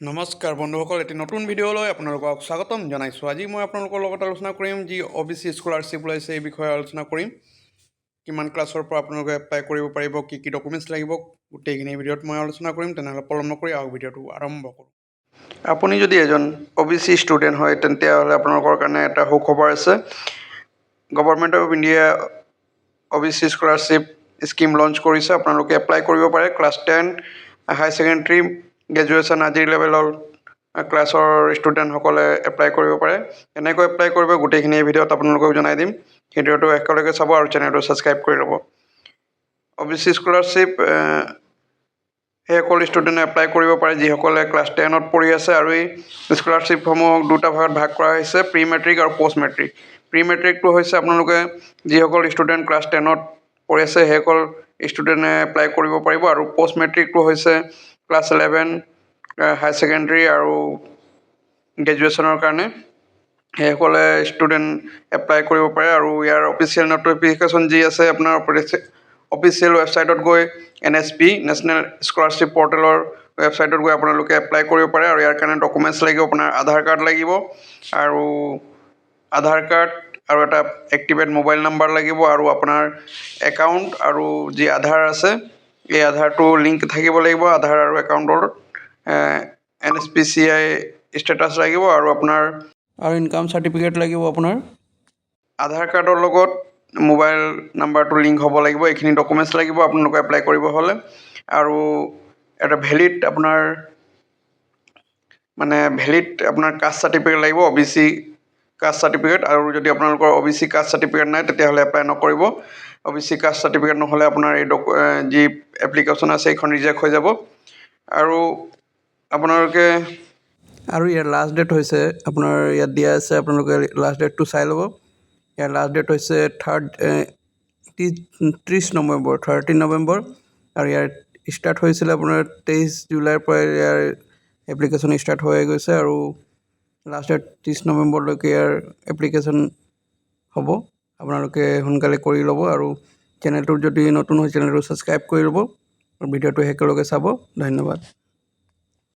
নমস্কাৰ বন্ধুসকল, এটি নতুন ভিডিঅ'লৈ আপোনালোকক স্বাগতম জনাইছোঁ। আজি মই আপোনালোকৰ লগত আলোচনা কৰিম যি OBC স্কলাৰশ্বিপ ওলাইছে এই বিষয়ে আলোচনা কৰিম। কিমান ক্লাছৰ পৰা আপোনালোকে এপ্লাই কৰিব পাৰিব, কি কি ডকুমেণ্টছ লাগিব, গোটেইখিনি ভিডিঅ'ত মই আলোচনা কৰিম। তেনেহ'লে পলম নকৰি আহক ভিডিঅ'টো আৰম্ভ কৰোঁ। আপুনি যদি এজন OBC ষ্টুডেণ্ট হয় তেতিয়াহ'লে আপোনালোকৰ কাৰণে এটা সুখবৰ আছে। Government of India OBC scholarship scheme launch কৰিছে। আপোনালোকে এপ্লাই কৰিব পাৰে। ক্লাছ 10 হাই ছেকেণ্ডেৰী গ্ৰেজুৱেশ্যন আজিৰ লেভেলৰ ক্লাছৰ ষ্টুডেণ্টসকলে এপ্লাই কৰিব পাৰে। কেনেকৈ এপ্লাই কৰিব গোটেইখিনি এই ভিডিঅ'ত আপোনালোকক জনাই দিম। ভিডিঅ'টো একেলগে চাব আৰু চেনেলটো ছাবস্ক্ৰাইব কৰি ল'ব। OBC স্কলাৰশ্বিপ সেইসকল ষ্টুডেণ্টে এপ্লাই কৰিব পাৰে যিসকলে ক্লাছ 10ত পঢ়ি আছে, আৰু এই স্কলাৰশ্বিপসমূহ দুটা ভাগত ভাগ কৰা হৈছে, প্ৰি মেট্ৰিক আৰু পষ্ট মেট্ৰিক। প্ৰি মেট্ৰিকটো হৈছে আপোনালোকে যিসকল ষ্টুডেণ্ট ক্লাছ 10ত পঢ়ি আছে সেইসকল ষ্টুডেণ্টে এপ্লাই কৰিব পাৰিব, আৰু পষ্ট মেট্ৰিকটো হৈছে ক্লাছ 11 হাই ছেকেণ্ডেৰী আৰু গ্ৰেজুৱেশ্যনৰ কাৰণে সেইসকলে ষ্টুডেণ্ট এপ্লাই কৰিব পাৰে। আৰু ইয়াৰ অফিচিয়েল নটিফিকেশ্যন যি আছে আপোনাৰ অফিচিয়েল ৱেবছাইটত গৈ NSP নেশ্যনেল স্কলাৰশ্বিপ পৰ্টেলৰ ৱেবছাইটত গৈ আপোনালোকে এপ্লাই কৰিব পাৰে। আৰু ইয়াৰ কাৰণে ডকুমেণ্টছ লাগিব, আপোনাৰ আধাৰ কাৰ্ড লাগিব, আৰু আধাৰ কাৰ্ড আৰু এটা এক্টিভেট মোবাইল নাম্বাৰ লাগিব, আৰু আপোনাৰ একাউণ্ট আৰু যি আধাৰ আছে এই আধাৰটো লিংক থাকিব লাগিব। আধাৰ আৰু একাউণ্টৰ NSPCI ষ্টেটাছ লাগিব, আৰু আপোনাৰ ইনকাম চাৰ্টিফিকেট লাগিব। আপোনাৰ আধাৰ কাৰ্ডৰ লগত মোবাইল নাম্বাৰটো লিংক হ'ব লাগিব। এইখিনি ডকুমেণ্টছ লাগিব আপোনালোকে এপ্লাই কৰিব হ'লে। আৰু এটা ভেলিড আপোনাৰ কাষ্ট চাৰ্টিফিকেট লাগিব, OBC কাষ্ট চাৰ্টিফিকেট। আৰু যদি আপোনালোকৰ OBC কাষ্ট চাৰ্টিফিকেট নাই তেতিয়াহ'লে এপ্লাই নকৰিব। OBC কাষ্ট চাৰ্টিফিকেট নহ'লে আপোনাৰ এই যি এপ্লিকেশ্যন আছে এইখন ৰিজেক্ট হৈ যাব। আৰু আপোনালোকে ইয়াৰ লাষ্ট ডেট হৈছে আপোনাৰ ইয়াত দিয়া আছে, আপোনালোকে লাষ্ট ডেটটো চাই ল'ব। ইয়াৰ লাষ্ট ডেট হৈছে 30 নৱেম্বৰ আৰু ইয়াৰ ষ্টাৰ্ট হৈছিলে আপোনাৰ 23 জুলাইৰ পৰা ইয়াৰ এপ্লিকেশ্যন ষ্টাৰ্ট হৈ গৈছে, আৰু লাষ্ট ডেট 30 নৱেম্বৰলৈকে ইয়াৰ এপ্লিকেশ্যন হ'ব। আপোনালোকে সোনকালে কৰি ল'ব, আৰু চেনেলটোত যদি নতুন হয় চেনেলটো ছাবস্ক্ৰাইব কৰি ল'ব, আৰু ভিডিঅ'টো একেলগে চাব। ধন্যবাদ।